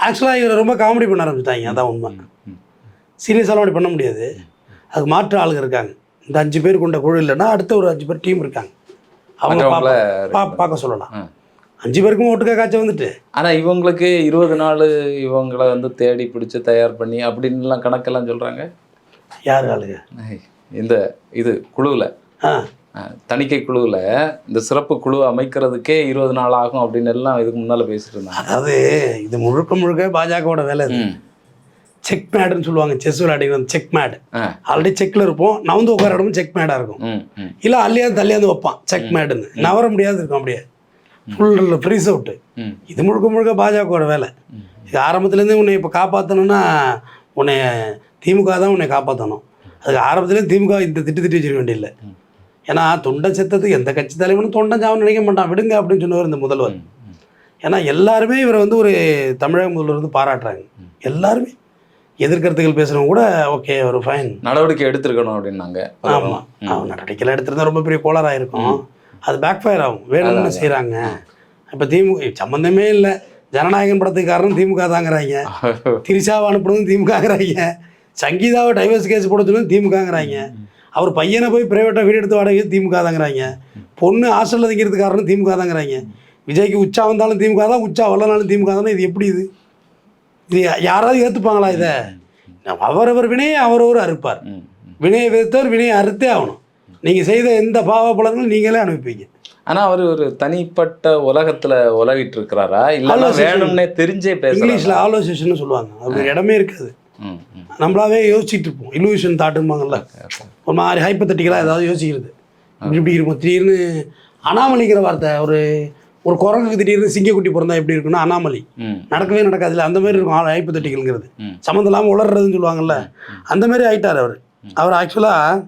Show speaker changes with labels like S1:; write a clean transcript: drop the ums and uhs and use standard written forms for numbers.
S1: ஆக்சுவலாக இவரை ரொம்ப காமெடி பண்ண ஆரம்பிச்சிட்டாங்க, அதான் உண்மை. சீரியஸாலாம் அப்படி பண்ண முடியாது. அதுக்கு மாற்று ஆளுங்க இருக்காங்க. இந்த 5 பேர் கொண்ட குழு இல்லைன்னா அடுத்த ஒரு 5 பேர் டீம் இருக்காங்க, அவங்க பார்க்க சொல்லலாம். 5 பேருக்கும் ஓட்டுக்கா காய்ச்ச வந்துட்டு.
S2: ஆனால் இவங்களுக்கு 20 நாள் இவங்களை வந்து தேடி பிடிச்சி தயார் பண்ணி அப்படின்லாம் கணக்கெல்லாம் சொல்கிறாங்க.
S1: யார் ஆளுங்க?
S2: இந்த இது குழுவில், தணிக்கை குழுவில் இந்த சிறப்பு குழு அமைக்கிறதுக்கே 20 நாள் ஆகும் அப்படின்னு எல்லாம் இதுக்கு முன்னால் பேசிட்டு இருந்தாங்க.
S1: அதாவது இது முழுக்க பாஜகவோட வேலை. செக் மேடுன்னு சொல்லுவாங்க, செஸ் விளையாடிங்க செக் மேடு. ஆல்ரெடி செக்கில் இருப்போம், நவந்து உட்கார இடமும் செக் மேடாக இருக்கும். இல்லை அள்ளியாந்து தள்ளியாந்து வைப்பான் செக் மேடுன்னு, நவர முடியாது இருக்கும், அப்படியே ஃபுல் ஃப்ரீஸ் அவுட்டு. இது முழுக்க பாஜகவோட வேலை. இது ஆரம்பத்துலேருந்து உன்னை இப்போ காப்பாற்றணும்னா உன்னை திமுக தான் உன்னை காப்பாற்றணும். அதுக்கு ஆரம்பத்துலேருந்து திமுக இந்த திட்டு வச்சிருக்க வேண்டியதில்லை. ஏன்னா தொண்டை செத்ததுக்கு எந்த கட்சி தலைவனும் தொண்டன் சாவன்னு நினைக்க மாட்டான், விடுங்க அப்படின்னு சொன்னவர் இந்த முதல்வர். ஏன்னா எல்லாருமே இவரை வந்து ஒரு தமிழக முதல்வர் வந்து பாராட்டுறாங்க. எல்லாருமே எதிர்கருத்துக்கள் பேசுகிறவங்க கூட ஓகே ஒரு ஃபைன்
S2: நடவடிக்கை எடுத்துருக்கணும் அப்படின்னாங்க.
S1: ஆமாம், அவன் நடவடிக்கையில் எடுத்திருந்தா ரொம்ப பெரிய கோளாறாக இருக்கும். அது பேக் ஃபயர் ஆகும், வேணும்னு செய்கிறாங்க. இப்போ திமுக சம்மந்தமே இல்லை, ஜனநாயகன் படத்துக்கு காரணம் திமுக தாங்கிறாங்க, திரிஷாவை அனுப்புனதும் திமுகங்கிறாங்க, சங்கீதாவை டைவர்ஸ் கேஸ் போட சொன்னது திமுகங்கிறாங்க, அவர் பையனை போய் பிரைவேட்டாக வீடு எடுத்து வாடகை திமுக தாங்கிறாங்க, பொண்ணு ஹாஸ்டலில் தங்கிறதுக்கு காரணம் திமுக தாங்கிறாங்க, விஜய்க்கு உச்சா வந்தாலும் திமுக தான், உச்சா வரலனாலும் திமுக தானே. இது எப்படி இது யாராவது ஏற்றுப்பாங்களா? இதை அவரவர் வினையை அவரவர் அறுப்பார். வினையை விதைத்தவர் வினையை அறுத்தே ஆகணும். நீங்கள் செய்த எந்த பாவ பலன்களும் நீங்களே அனுப்பிப்பீங்க.
S2: ஆனால் அவர் ஒரு தனிப்பட்ட உலகத்தில் உலகிட்டு இருக்கிறாரா இல்லை வேணும்னே தெரிஞ்சே பேச?
S1: இங்கிலீஷில் ஆலோசேஷன் சொல்லுவாங்க, அது ஒரு இடமே இருக்காது. நம்மளாவே யோசிச்சுட்டு இருப்போம், இலூஷன் தாட்டுமாங்கல்ல, ஒரு மாதிரி ஹைப்பத்தட்டிக்கலாக ஏதாவது யோசிக்கிறது. இப்படி இருக்கும். திடீர்னு அனாமலிங்கிற வார்த்தை, ஒரு குரங்குக்கு திடீர்னு சிங்கக்குட்டி பிறந்தா எப்படி இருக்குன்னா அனாமலி, நடக்கவே நடக்காதுல்ல, அந்த மாதிரி இருக்கும் ஹைப்பத்தட்டிக்கல்ங்கிறது. சம்மந்தம் இல்லாமல் உளர்றதுன்னு சொல்லுவாங்கல்ல, அந்த மாதிரி ஆகிட்டார் அவர். ஆக்சுவலாக